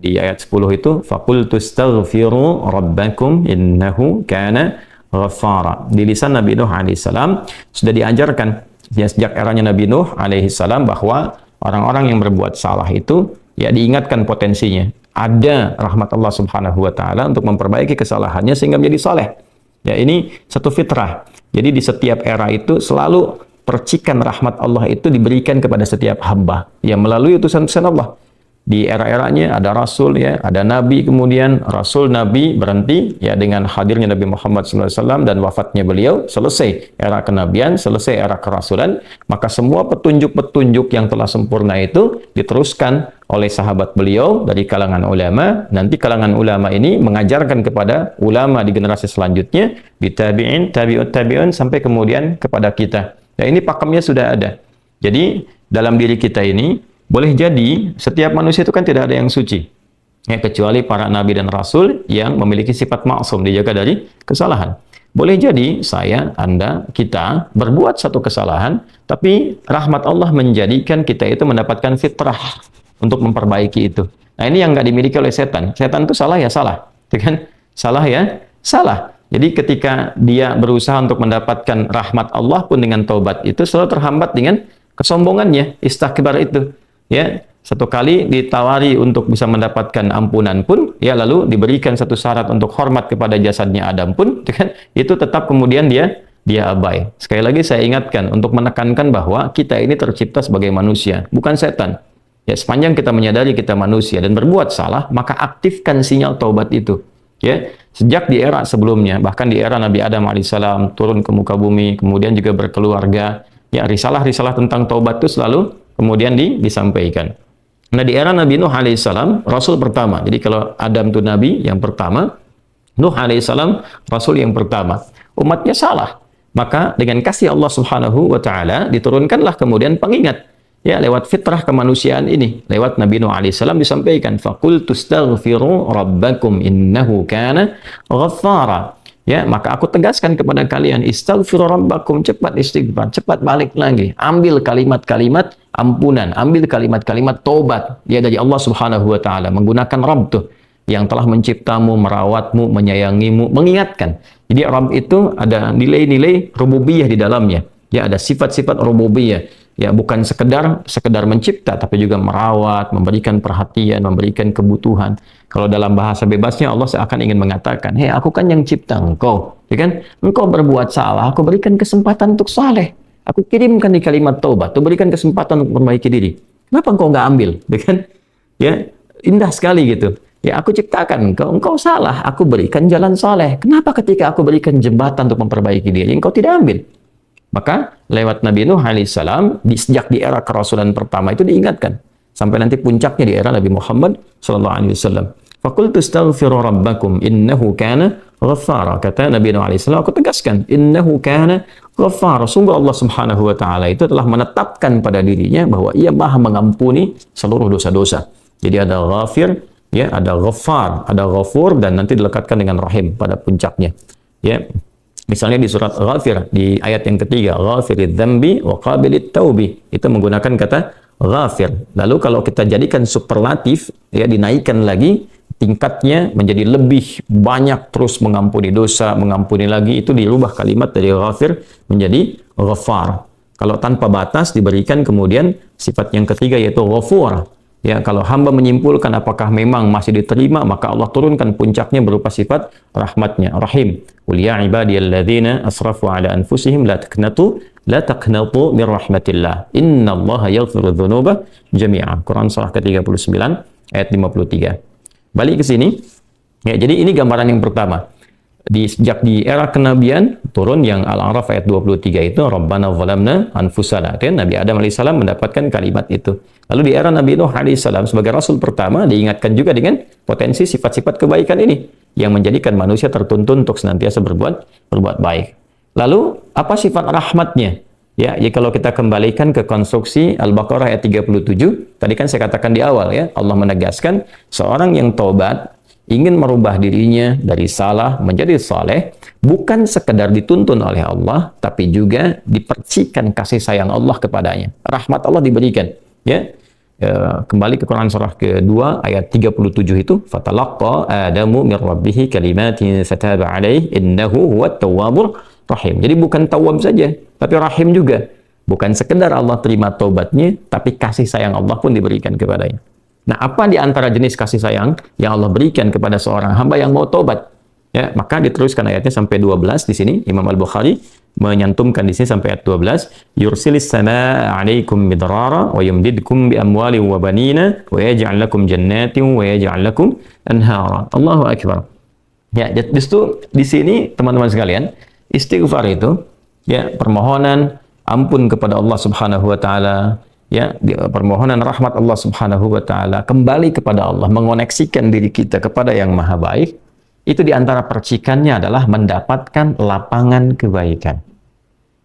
di ayat 10 itu faqultu astaghfiru rabbakum innahu kana ghaffara. Di lisan Nabi Nuh alaihissalam sudah diajarkan ya, sejak eranya Nabi Nuh alaihissalam bahwa orang-orang yang berbuat salah itu ya diingatkan potensinya. Ada rahmat Allah Subhanahu wa taala untuk memperbaiki kesalahannya sehingga menjadi saleh. Ya, ini satu fitrah. Jadi di setiap era itu selalu percikan rahmat Allah itu diberikan kepada setiap hamba yang melalui utusan-utusan Allah. Di era-eranya ada rasul ya, ada nabi, kemudian rasul nabi berhenti ya dengan hadirnya Nabi Muhammad SAW dan wafatnya beliau, selesai era kenabian, selesai era kerasulan, maka semua petunjuk-petunjuk yang telah sempurna itu diteruskan oleh sahabat beliau dari kalangan ulama. Nanti kalangan ulama ini mengajarkan kepada ulama di generasi selanjutnya, tabi'in, tabi'ut tabi'un, sampai kemudian kepada kita. Ya, ini pakemnya sudah ada. Jadi dalam diri kita ini boleh jadi setiap manusia itu kan tidak ada yang suci ya, kecuali para nabi dan rasul yang memiliki sifat maksum, dijaga dari kesalahan. Boleh jadi saya, Anda, kita berbuat satu kesalahan, tapi rahmat Allah menjadikan kita itu mendapatkan fitrah untuk memperbaiki itu. Nah, ini yang nggak dimiliki oleh setan. Setan itu salah ya salah, kan? Salah ya salah. Jadi ketika dia berusaha untuk mendapatkan rahmat Allah pun dengan taubat itu selalu terhambat dengan kesombongannya, istakbar itu. Ya, satu kali ditawari untuk bisa mendapatkan ampunan pun, ya lalu diberikan satu syarat untuk hormat kepada jasadnya Adam pun, kan? Itu tetap kemudian dia abai. Sekali lagi saya ingatkan untuk menekankan bahwa kita ini tercipta sebagai manusia, bukan setan. Ya, sepanjang kita menyadari kita manusia dan berbuat salah, maka aktifkan sinyal taubat itu. Ya, sejak di era sebelumnya, bahkan di era Nabi Adam alaihissalam turun ke muka bumi, kemudian juga berkeluarga, ya risalah-risalah tentang taubat itu selalu kemudian disampaikan. Nah, di era Nabi Nuh alaihissalam, Rasul pertama. Jadi kalau Adam itu Nabi yang pertama, Nuh alaihissalam Rasul yang pertama. Umatnya salah. Maka dengan kasih Allah Subhanahu wa taala diturunkanlah kemudian pengingat. Ya, lewat fitrah kemanusiaan ini. Lewat Nabi Nuh alaihissalam disampaikan, faqultu astaghfiru rabbakum innahu kana ghaffara. Ya, maka aku tegaskan kepada kalian, istaghfiru rabbakum, cepat istighfar, cepat balik lagi. Ambil kalimat-kalimat ampunan, ambil kalimat-kalimat tobat ya dari Allah Subhanahu wa taala, menggunakan Rabb tuh yang telah menciptamu, merawatmu, menyayangimu, mengingatkan. Jadi Rabb itu ada nilai-nilai rububiyah di dalamnya. Ya, ada sifat-sifat rububiyah. Ya, bukan sekedar mencipta, tapi juga merawat, memberikan perhatian, memberikan kebutuhan. Kalau dalam bahasa bebasnya Allah seakan ingin mengatakan, hei, aku kan yang cipta engkau, ya kan? Engkau berbuat salah, aku berikan kesempatan untuk saleh. Aku kirimkan di kalimat taubat, aku berikan kesempatan untuk memperbaiki diri. Kenapa engkau nggak ambil, ya kan? Ya, indah sekali gitu. Ya, aku ciptakan engkau salah, aku berikan jalan saleh. Kenapa ketika aku berikan jembatan untuk memperbaiki diri, engkau tidak ambil? Maka lewat Nabi Nuh alaihissalam, sejak di era kerasulan pertama itu diingatkan. Sampai nanti puncaknya di era Nabi Muhammad sallallahu alaihi wasallam. Faqultu astaghfiru rabbakum innahu kana ghaffara. Kata Nabi Nuh alaihissalam, aku tegaskan, innahu kana ghaffara. Sungguh Allah Subhanahu wa taala itu telah menetapkan pada dirinya bahwa Ia Maha mengampuni seluruh dosa-dosa. Jadi ada ghafir, ya, ada ghaffar, ada ghafur, dan nanti dilekatkan dengan rahim pada puncaknya. Ya. Misalnya di surat Ghafir, di ayat yang ketiga, Ghafirid dzambi wa qabilit taubi, itu menggunakan kata Ghafir. Lalu kalau kita jadikan superlatif, ya, dinaikkan lagi tingkatnya menjadi lebih banyak, terus mengampuni dosa, mengampuni lagi, itu dirubah kalimat dari Ghafir menjadi Ghaffar. Kalau tanpa batas diberikan kemudian sifat yang ketiga yaitu Ghafur. Ya, kalau hamba menyimpulkan apakah memang masih diterima, maka Allah turunkan puncaknya berupa sifat rahmatnya, Rahim. Qul ya ibadiyalladzina asrafu ala anfusihim la taqnatu min rahmatillah. Innallaha yaghfiru dzunuba jami'a. Quran surah ke-39 ayat 53. Balik ke sini. Ya, jadi ini gambaran yang pertama. Sejak di era kenabian turun yang Al-A'raf ayat 23 itu Rabbana zalamna anfusana, kan Nabi Adam alaihissalam mendapatkan kalimat itu. Lalu di era Nabi Nuh alaihissalam sebagai rasul pertama diingatkan juga dengan potensi sifat-sifat kebaikan ini yang menjadikan manusia tertuntun untuk senantiasa berbuat baik. Lalu apa sifat rahmatnya? Ya, kalau kita kembalikan ke konstruksi Al-Baqarah ayat 37, tadi kan saya katakan di awal ya, Allah menegaskan seorang yang taubat ingin merubah dirinya dari salah menjadi saleh, bukan sekedar dituntun oleh Allah, tapi juga dipercikan kasih sayang Allah kepadanya. Rahmat Allah diberikan. Ya, kembali ke Quran surah kedua ayat 37 itu, fatalaqqa Adamu min rabbih kalimatin fataba alaihi innahu huwat tawwabur rahim. Jadi bukan tawwab saja, tapi rahim juga. Bukan sekedar Allah terima taubatnya, tapi kasih sayang Allah pun diberikan kepadanya. Nah, apa di antara jenis kasih sayang yang Allah berikan kepada seorang hamba yang mau taubat? Ya, maka diteruskan ayatnya sampai 12 di sini. Imam Al-Bukhari menyantumkan di sini sampai ayat 12, yursilis samaa 'alaikum midrara wa yumdidkum bi amwali wa banina wa yaj'al lakum jannatin wa yaj'al lakum anhara. Allahu akbar. Ya, justru di sini teman-teman sekalian, istighfar itu ya permohonan ampun kepada Allah Subhanahu wa taala, ya, permohonan rahmat Allah Subhanahu wa taala, kembali kepada Allah, mengoneksikan diri kita kepada yang Maha Baik. Itu di antara percikannya adalah mendapatkan lapangan kebaikan.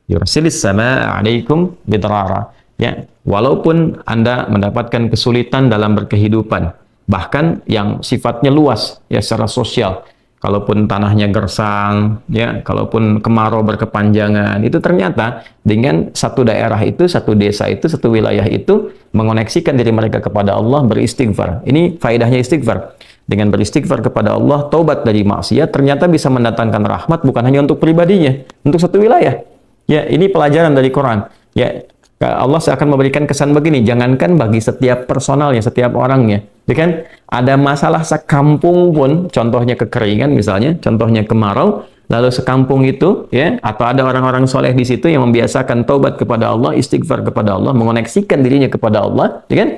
Yursilis samaa 'alaikum bidrara. Ya, walaupun Anda mendapatkan kesulitan dalam berkehidupan, bahkan yang sifatnya luas ya secara sosial. Kalaupun tanahnya gersang, ya, kalaupun kemarau berkepanjangan, itu ternyata dengan satu daerah itu, satu desa itu, satu wilayah itu mengoneksikan diri mereka kepada Allah, beristighfar. Ini faedahnya istighfar. Dengan beristighfar kepada Allah, taubat dari maksiat, ternyata bisa mendatangkan rahmat bukan hanya untuk pribadinya, untuk satu wilayah. Ya, ini pelajaran dari Quran. Ya, Allah akan memberikan kesan begini, jangankan bagi setiap personalnya, setiap orangnya. Ya kan? Ada masalah sekampung pun, contohnya kekeringan misalnya, contohnya kemarau, lalu sekampung itu, ya, atau ada orang-orang soleh di situ yang membiasakan taubat kepada Allah, istighfar kepada Allah, mengoneksikan dirinya kepada Allah, ya kan?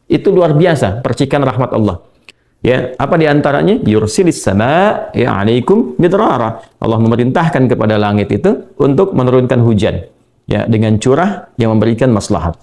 Itu luar biasa, percikan rahmat Allah. Ya, apa di antaranya? Yursilis sama ya 'alaikum midrara. Allah memerintahkan kepada langit itu untuk menurunkan hujan. Ya, dengan curah yang memberikan maslahat.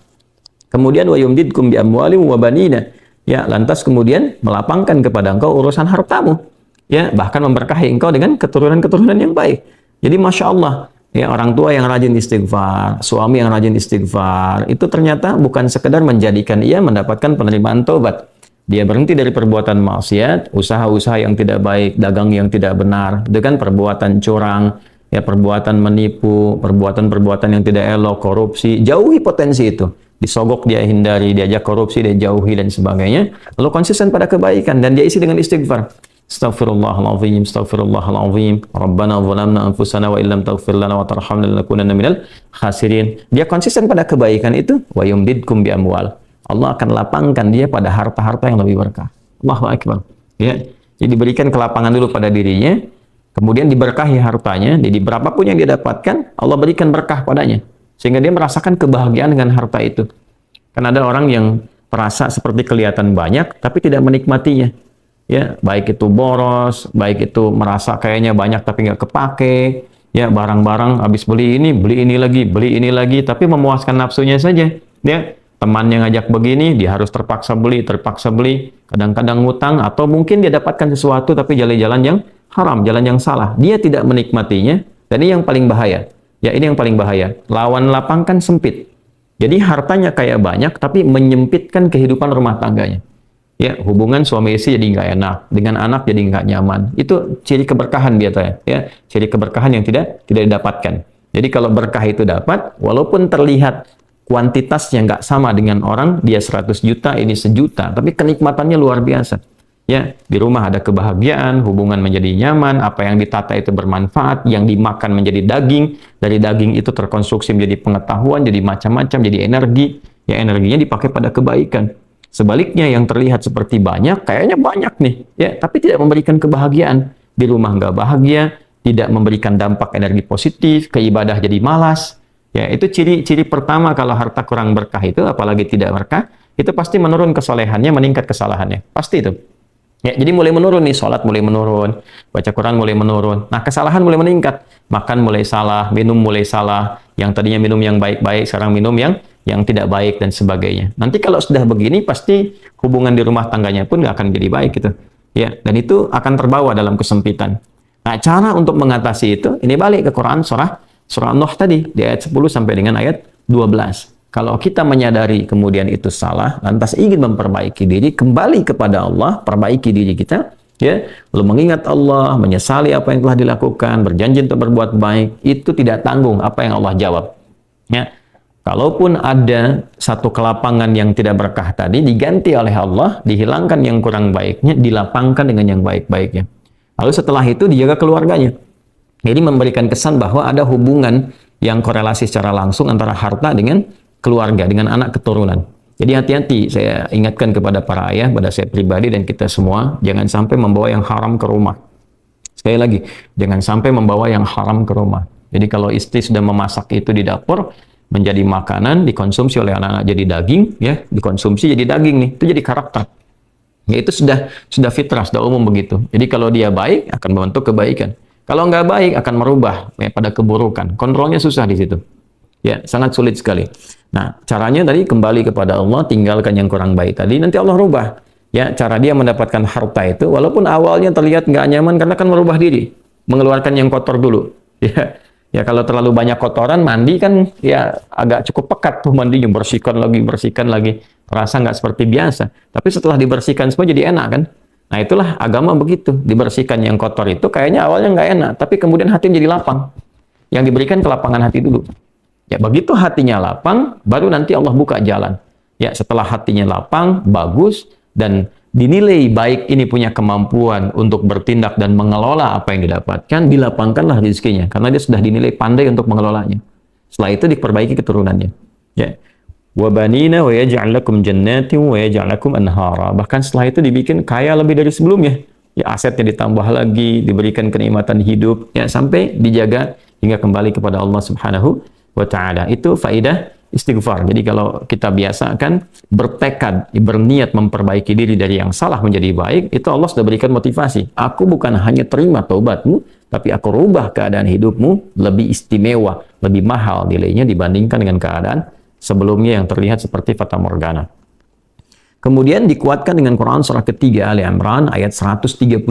Kemudian wa yumdidkum bi amwalin wa banina. Ya, lantas kemudian melapangkan kepada engkau urusan hartamu. Ya, bahkan memberkahi engkau dengan keturunan-keturunan yang baik. Jadi Masya Allah, ya, orang tua yang rajin istighfar, suami yang rajin istighfar, itu ternyata bukan sekedar menjadikan ia mendapatkan penerimaan taubat. Dia berhenti dari perbuatan maksiat, usaha-usaha yang tidak baik, dagang yang tidak benar, dengan perbuatan curang, ya, perbuatan menipu, perbuatan-perbuatan yang tidak elok, korupsi, jauhi potensi itu. Disogok dia hindari, diajak korupsi dia jauhi dan sebagainya. Lalu konsisten pada kebaikan dan dia isi dengan istighfar. Astaghfirullahaladzim, astaghfirullahaladzim, Rabbana zalamna anfusana wa illam taghfir lana wa tarhamna lanakunanna minal khasirin. Dia konsisten pada kebaikan itu, wa yumdidkum bi amwal. Allah akan lapangkan dia pada harta-harta yang lebih berkah. Allahu akbar. Ya, jadi diberikan kelapangan dulu pada dirinya, kemudian diberkahi hartanya. Jadi berapapun yang dia dapatkan, Allah berikan berkah padanya, sehingga dia merasakan kebahagiaan dengan harta itu. Karena ada orang yang merasa seperti kelihatan banyak, tapi tidak menikmatinya. Ya, baik itu boros, baik itu merasa kayaknya banyak tapi nggak kepake. Ya, barang-barang habis beli ini lagi, tapi memuaskan nafsunya saja. Ya, temannya ngajak begini, dia harus terpaksa beli, kadang-kadang ngutang, atau mungkin dia dapatkan sesuatu tapi jalan-jalan yang haram, jalan yang salah. Dia tidak menikmatinya, dan ini yang paling bahaya. Ya, ini yang paling bahaya. Lawan lapang kan sempit. Jadi hartanya kayak banyak, tapi menyempitkan kehidupan rumah tangganya. Ya, hubungan suami istri jadi nggak enak, dengan anak jadi nggak nyaman. Itu ciri keberkahan biasanya. Ya, ciri keberkahan yang tidak didapatkan. Jadi kalau berkah itu dapat, walaupun terlihat kuantitasnya nggak sama dengan orang, dia 100 juta, ini 1 juta, tapi kenikmatannya luar biasa. Ya, di rumah ada kebahagiaan, hubungan menjadi nyaman, apa yang ditata itu bermanfaat, yang dimakan menjadi daging, dari daging itu terkonstruksi menjadi pengetahuan, jadi macam-macam, jadi energi, ya energinya dipakai pada kebaikan. Sebaliknya yang terlihat seperti banyak, kayaknya banyak nih, ya, tapi tidak memberikan kebahagiaan. Di rumah nggak bahagia, tidak memberikan dampak energi positif, ke ibadah jadi malas. Ya, itu ciri pertama kalau harta kurang berkah itu, apalagi tidak berkah, itu pasti menurun kesolehannya, meningkat kesalahannya. Pasti itu. Ya, jadi mulai menurun nih, sholat mulai menurun, baca Quran mulai menurun. Nah, kesalahan mulai meningkat. Makan mulai salah, minum mulai salah. Yang tadinya minum yang baik-baik, sekarang minum yang tidak baik dan sebagainya. Nanti kalau sudah begini, pasti hubungan di rumah tangganya pun nggak akan jadi baik gitu. Ya, dan itu akan terbawa dalam kesempitan. Nah, cara untuk mengatasi itu, ini balik ke Quran surah Nuh tadi, di ayat 10 sampai dengan ayat 12. Kalau kita menyadari kemudian itu salah, lantas ingin memperbaiki diri, kembali kepada Allah, perbaiki diri kita, ya, lalu mengingat Allah, menyesali apa yang telah dilakukan, berjanji untuk berbuat baik, itu tidak tanggung apa yang Allah jawab. Ya, Kalaupun ada satu kelapangan yang tidak berkah tadi, diganti oleh Allah, dihilangkan yang kurang baiknya, dilapangkan dengan yang baik-baiknya. Lalu setelah itu dijaga keluarganya. Jadi memberikan kesan bahwa ada hubungan yang korelasi secara langsung antara harta dengan keluarga, dengan anak keturunan. Jadi hati-hati, saya ingatkan kepada para ayah, pada saya pribadi dan kita semua, jangan sampai membawa yang haram ke rumah. Sekali lagi, jangan sampai membawa yang haram ke rumah. Jadi kalau istri sudah memasak itu di dapur, menjadi makanan, dikonsumsi oleh anak-anak jadi daging, ya, dikonsumsi jadi daging nih, itu jadi karakter. Ya, itu sudah fitrah, sudah umum begitu. Jadi kalau dia baik, akan membentuk kebaikan. Kalau nggak baik, akan merubah ya, pada keburukan. Kontrolnya susah di situ. Ya, sangat sulit sekali. Nah, caranya tadi kembali kepada Allah, tinggalkan yang kurang baik tadi, nanti Allah rubah. Ya, cara dia mendapatkan harta itu, walaupun awalnya terlihat nggak nyaman, karena kan merubah diri, mengeluarkan yang kotor dulu. Ya, ya kalau terlalu banyak kotoran, mandi kan ya agak cukup pekat tuh mandinya, bersihkan lagi. Rasa nggak seperti biasa. Tapi setelah dibersihkan semua jadi enak kan? Nah itulah agama begitu. Dibersihkan yang kotor itu kayaknya awalnya nggak enak, tapi kemudian hati menjadi lapang. Yang diberikan kelapangan hati dulu. Ya begitu hatinya lapang, baru nanti Allah buka jalan. Ya setelah hatinya lapang, bagus, dan dinilai baik ini punya kemampuan untuk bertindak dan mengelola apa yang didapatkan, dilapangkanlah rezekinya. Karena dia sudah dinilai pandai untuk mengelolanya. Setelah itu diperbaiki keturunannya. Ya. وَبَنِينَ وَيَجْعَلْ لَكُمْ جَنَّاتٍ وَيَجْعَلْ لَكُمْ أَنْهَارًا. Bahkan setelah itu dibikin kaya lebih dari sebelumnya. Ya, asetnya ditambah lagi, diberikan kenikmatan hidup, ya sampai dijaga hingga kembali kepada Allah Subhanahu wa taala. Itu faidah istighfar. Jadi kalau kita biasakan bertekad, berniat memperbaiki diri dari yang salah menjadi baik, itu Allah sudah berikan motivasi. Aku bukan hanya terima taubatmu, tapi aku rubah keadaan hidupmu lebih istimewa, lebih mahal nilainya dibandingkan dengan keadaan sebelumnya yang terlihat seperti fata morgana. Kemudian dikuatkan dengan Quran surah ketiga Ali Imran ayat 135,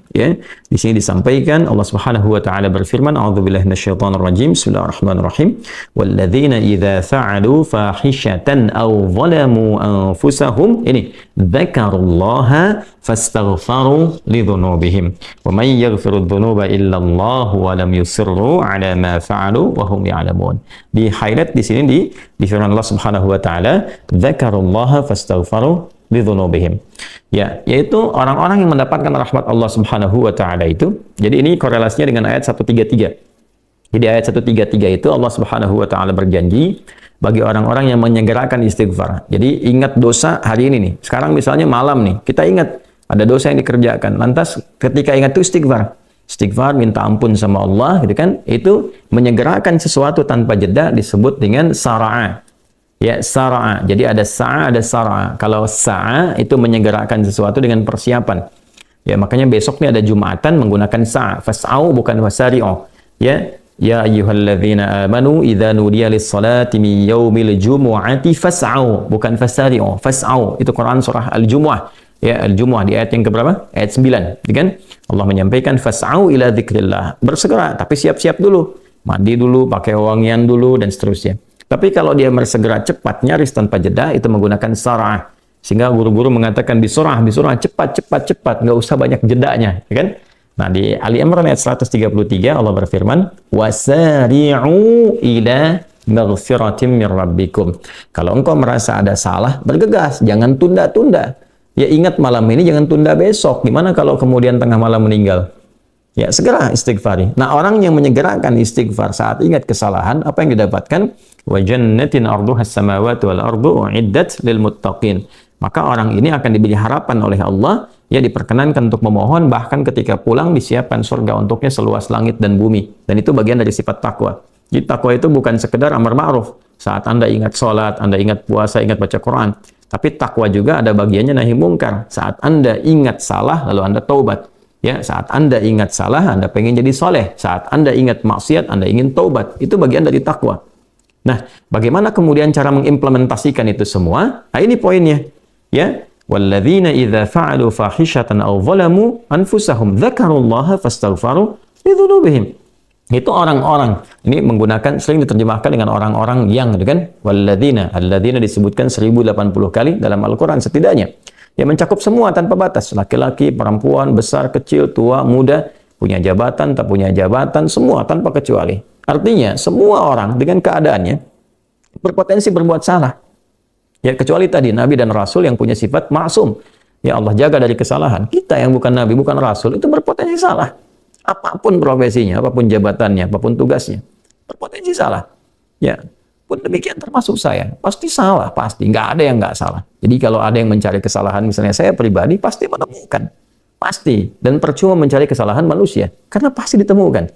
ya. Di sini disampaikan Allah Subhanahu wa taala berfirman, a'udzubillahi minasyaitonir rajim. Bismillahirrahmanirrahim. Walladzina idza fa'alu fahishatan aw zalamu anfusahum ini dzakarullaha fastaghfaru lidzunubihim wa may yaghfiru dzunuba illa Allah wa lam yusirru ala ma fa'alu wa hum ya'lamun. Di highlight di sini di firman Allah Subhanahu wa taala, dzakarullaha fastaghfaru lidzunubihim. Ya, yaitu orang-orang yang mendapatkan rahmat Allah Subhanahu wa taala itu. Jadi ini korelasinya dengan ayat 133. Jadi ayat 133 itu Allah Subhanahu wa taala berjanji bagi orang-orang yang menyegerakan istighfar. Jadi ingat dosa hari ini nih. Sekarang misalnya malam nih, kita ingat ada dosa yang dikerjakan. Lantas ketika ingat itu istighfar. Istighfar, minta ampun sama Allah, gitu kan? Itu menyegerakan sesuatu tanpa jeda disebut dengan sara'a. Ya, sara'a. Jadi ada sa'a, ada sara'a. Kalau sa'a itu menyegerakan sesuatu dengan persiapan. Ya, makanya besok nih ada Jumatan menggunakan sa'a. Fas'au bukan fasari'u. Ya, ya ayyuhalladzina amanu idza nudiya lis-salati min yaumil jumu'ati fas'au bukan fasari'u. Fas'au itu Quran surah Al-Jumu'ah. Ya, Al-Jumu'ah di ayat yang keberapa? Ayat 9, kan? Allah menyampaikan fas'au ila dzikrillah. Bersegera, tapi siap-siap dulu. Mandi dulu, pakai wangian dulu dan seterusnya. Tapi kalau dia bersegera cepat, nyaris tanpa jeda, itu menggunakan sarah. Sehingga guru-guru mengatakan bisurah, cepat, nggak usah banyak jedanya, ya kan? Nah, di Ali Imran ayat 133 Allah berfirman, wasari'u ila maghfiratin min rabbikum. Kalau engkau merasa ada salah, bergegas, jangan tunda-tunda. Ya ingat malam ini, jangan tunda besok. Gimana kalau kemudian tengah malam meninggal? Ya, segera istighfari. Nah, orang yang menyegerakan istighfar saat ingat kesalahan, apa yang didapatkan? Wa jannatin arduha as-samawati wal ardu uiddat lil muttaqin. Maka orang ini akan diberi harapan oleh Allah, ya diperkenankan untuk memohon, bahkan ketika pulang disiapkan surga untuknya seluas langit dan bumi. Dan itu bagian dari sifat takwa. Jadi takwa itu bukan sekedar amar ma'ruf. Saat Anda ingat sholat, Anda ingat puasa, ingat baca Quran. Tapi takwa juga ada bagiannya nahi mungkar. Saat Anda ingat salah, lalu Anda taubat. Ya, saat Anda ingat salah, Anda pengen jadi soleh. Saat Anda ingat maksiat, Anda ingin taubat. Itu bagian dari takwa. Nah, bagaimana kemudian cara mengimplementasikan itu semua? Nah, ini poinnya. Ya, walladzina idza fa'alu fahishatan aw zalamu anfusahum dzakarullaha fastaghfaru lidzunubihim. Itu orang-orang. Ini menggunakan, sering diterjemahkan dengan orang-orang yang, gitu kan? Walladzina, alladzina disebutkan 1080 kali dalam Al-Quran setidaknya. Ya, mencakup semua tanpa batas. Laki-laki, perempuan, besar, kecil, tua, muda, punya jabatan, tak punya jabatan, semua tanpa kecuali. Artinya, semua orang dengan keadaannya, berpotensi berbuat salah. Ya, kecuali tadi Nabi dan Rasul yang punya sifat maksum. Ya, Allah jaga dari kesalahan. Kita yang bukan Nabi, bukan Rasul, itu berpotensi salah. Apapun profesinya, apapun jabatannya, apapun tugasnya, berpotensi salah. Ya, pun demikian termasuk saya. Pasti salah, pasti. Nggak ada yang nggak salah. Jadi kalau ada yang mencari kesalahan, misalnya saya pribadi, pasti menemukan. Pasti. Dan percuma mencari kesalahan manusia. Karena pasti ditemukan.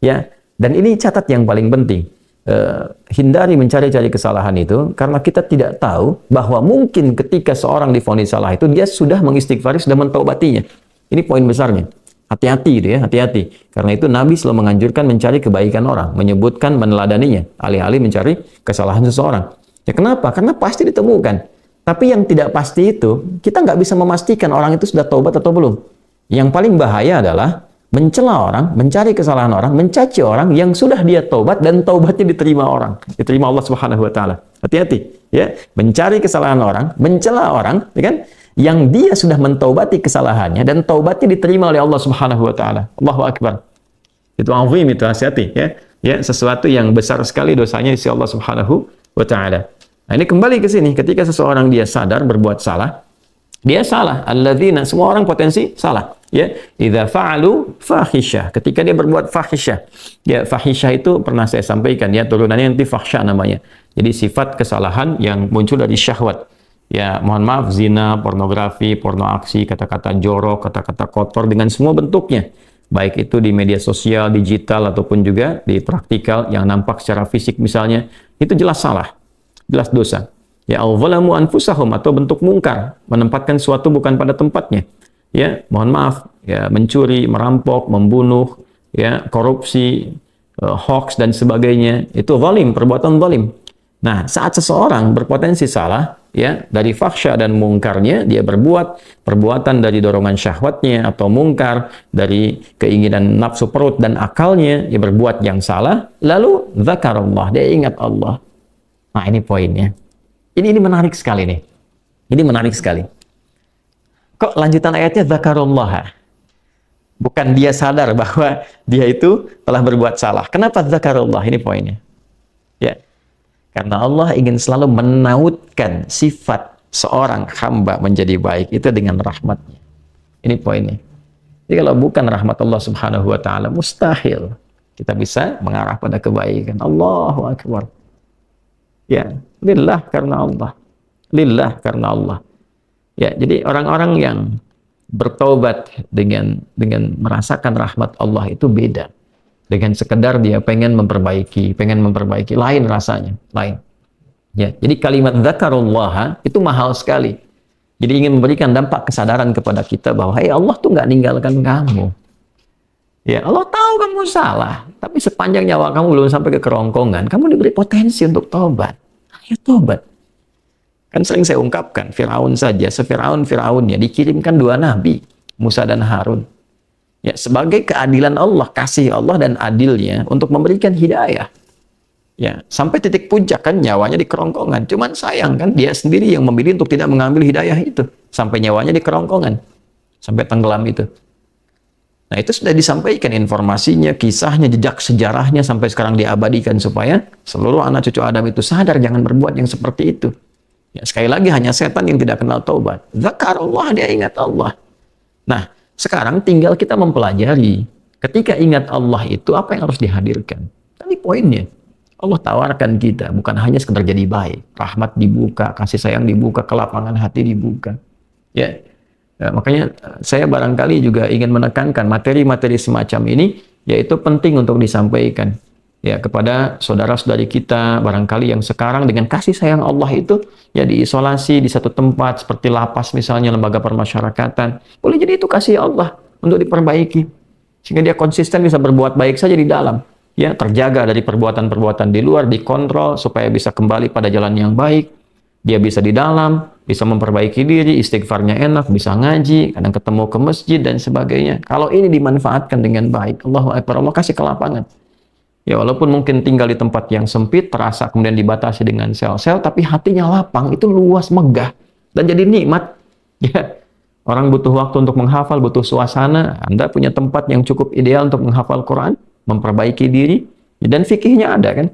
Ya, dan ini catat yang paling penting. Hindari mencari-cari kesalahan itu karena kita tidak tahu bahwa mungkin ketika seorang divonis salah itu dia sudah mengistighfari, sudah mentaubatinya. Ini poin besarnya. Hati-hati gitu ya, hati-hati. Karena itu Nabi selalu menganjurkan mencari kebaikan orang, menyebutkan, meneladaninya, alih-alih mencari kesalahan seseorang. Ya kenapa? Karena pasti ditemukan. Tapi yang tidak pasti itu, kita nggak bisa memastikan orang itu sudah taubat atau belum. Yang paling bahaya adalah mencela orang, mencari kesalahan orang, mencaci orang yang sudah dia taubat dan taubatnya diterima orang, diterima Allah Subhanahu wa taala. Hati-hati ya, mencari kesalahan orang, mencela orang, ya kan? Yang dia sudah mentaubati kesalahannya dan taubatnya diterima oleh Allah Subhanahu wa taala. Allahu akbar. Itu azim, itu hati-hati ya. Ya, sesuatu yang besar sekali dosanya di sisi Allah Subhanahu wa taala. Nah, ini kembali ke sini ketika seseorang dia sadar berbuat salah, dia salah. Alladzina, semua orang potensi salah. Ya, idza fa'alu fahisyah, ketika dia berbuat fahisyah. Ya, fahisyah itu pernah saya sampaikan ya, turunannya nanti fahsya namanya. Jadi sifat kesalahan yang muncul dari syahwat. Ya, mohon maaf, zina, pornografi, porno aksi, kata-kata jorok, kata-kata kotor dengan semua bentuknya. Baik itu di media sosial, digital ataupun juga di praktikal yang nampak secara fisik misalnya, itu jelas salah. Jelas dosa. Ya, al-zalamu anfusahum, atau bentuk mungkar, menempatkan suatu bukan pada tempatnya. Ya, mohon maaf, ya, mencuri, merampok, membunuh, ya, korupsi, hoax dan sebagainya, itu zalim, perbuatan zalim. Nah, saat seseorang berpotensi salah, ya, dari fahsya dan mungkarnya, dia berbuat perbuatan dari dorongan syahwatnya atau mungkar, dari keinginan nafsu perut dan akalnya, dia berbuat yang salah, lalu zakarullah, dia ingat Allah. Nah, ini poinnya. Ini menarik sekali nih. Ini menarik sekali. Kok lanjutan ayatnya zakarullah? Bukan dia sadar bahwa dia itu telah berbuat salah. Kenapa zakarullah? Ini poinnya. Ya. Karena Allah ingin selalu menautkan sifat seorang hamba menjadi baik itu dengan rahmatnya. Ini poinnya. Jadi kalau bukan rahmat Allah Subhanahu wa taala, mustahil kita bisa mengarah pada kebaikan. Allahu akbar. Ya, lillah karena Allah. Lillah karena Allah. Ya, jadi orang-orang yang bertaubat dengan merasakan rahmat Allah itu beda. Dengan sekedar dia pengen memperbaiki, lain rasanya, lain. Ya, jadi kalimat zakarullah itu mahal sekali. Jadi ingin memberikan dampak kesadaran kepada kita bahwa hey, Allah tuh nggak ninggalkan kamu. Ya, Allah tahu kamu salah, tapi sepanjang nyawa kamu belum sampai ke kerongkongan, kamu diberi potensi untuk taubat. Ayo taubat. Kan sering saya ungkapkan, Firaun saja, Firaunnya dikirimkan 2 nabi, Musa dan Harun. Ya, sebagai keadilan Allah, kasih Allah dan adilnya untuk memberikan hidayah. Ya, sampai titik puncak kan nyawanya di kerongkongan. Cuman sayang kan dia sendiri yang memilih untuk tidak mengambil hidayah itu. Sampai nyawanya di kerongkongan. Sampai tenggelam itu. Nah, itu sudah disampaikan informasinya, kisahnya, jejak sejarahnya sampai sekarang diabadikan supaya seluruh anak cucu Adam itu sadar jangan berbuat yang seperti itu. Ya, sekali lagi hanya setan yang tidak kenal taubat. Zakarullah, dia ingat Allah. Nah, sekarang tinggal kita mempelajari ketika ingat Allah itu apa yang harus dihadirkan. Tadi poinnya. Allah tawarkan kita bukan hanya sekedar jadi baik, rahmat dibuka, kasih sayang dibuka, kelapangan hati dibuka. Ya. Ya, makanya saya barangkali juga ingin menekankan materi-materi semacam ini yaitu penting untuk disampaikan. Ya, kepada saudara-saudari kita barangkali yang sekarang dengan kasih sayang Allah itu ya diisolasi di satu tempat seperti lapas misalnya, lembaga permasyarakatan. Boleh jadi itu kasih Allah untuk diperbaiki sehingga dia konsisten bisa berbuat baik saja di dalam. Ya, terjaga dari perbuatan-perbuatan di luar, dikontrol supaya bisa kembali pada jalan yang baik. Dia bisa di dalam, bisa memperbaiki diri, istighfarnya enak, bisa ngaji, kadang ketemu ke masjid dan sebagainya. Kalau ini dimanfaatkan dengan baik, Allahu Akbar, Allah kasih kelapangan. Ya, walaupun mungkin tinggal di tempat yang sempit, terasa kemudian dibatasi dengan sel-sel, tapi hatinya lapang, itu luas, megah, dan jadi nikmat. Ya, orang butuh waktu untuk menghafal, butuh suasana. Anda punya tempat yang cukup ideal untuk menghafal Quran, memperbaiki diri, dan fikihnya ada kan.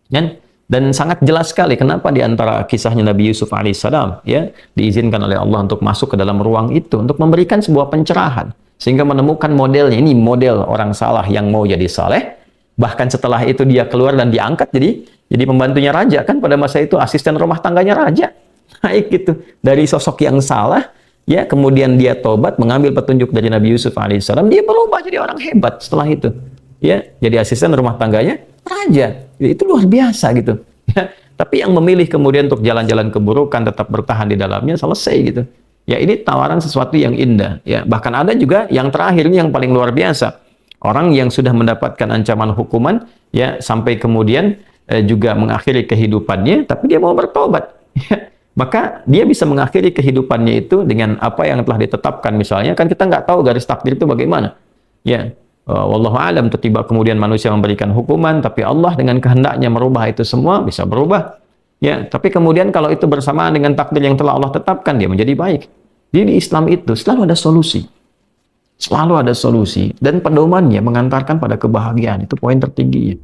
Dan Dan sangat jelas sekali kenapa di antara kisahnya Nabi Yusuf alaihissalam ya diizinkan oleh Allah untuk masuk ke dalam ruang itu untuk memberikan sebuah pencerahan sehingga menemukan modelnya. Ini model orang saleh yang mau jadi saleh. Bahkan setelah itu dia keluar dan diangkat jadi pembantunya raja, kan pada masa itu asisten rumah tangganya raja. Naik gitu dari sosok yang salah ya, kemudian dia tobat mengambil petunjuk dari Nabi Yusuf alaihissalam, dia berubah jadi orang hebat setelah itu. Ya, jadi asisten rumah tangganya raja. Itu luar biasa gitu. Ya, tapi yang memilih kemudian untuk jalan-jalan keburukan, tetap bertahan di dalamnya, selesai gitu. Ya, ini tawaran sesuatu yang indah. Ya, bahkan ada juga yang terakhir ini yang paling luar biasa. Orang yang sudah mendapatkan ancaman hukuman, ya sampai kemudian juga mengakhiri kehidupannya, tapi dia mau bertobat. Ya, maka dia bisa mengakhiri kehidupannya itu dengan apa yang telah ditetapkan. Misalnya, kan kita nggak tahu garis takdir itu bagaimana. Ya. Wallahu alam, tiba kemudian manusia memberikan hukuman, tapi Allah dengan kehendaknya merubah itu semua, bisa berubah. Ya, tapi kemudian kalau itu bersamaan dengan takdir yang telah Allah tetapkan, dia menjadi baik. Jadi di Islam itu selalu ada solusi. Selalu ada solusi dan pedomannya mengantarkan pada kebahagiaan. Itu poin tertinggi.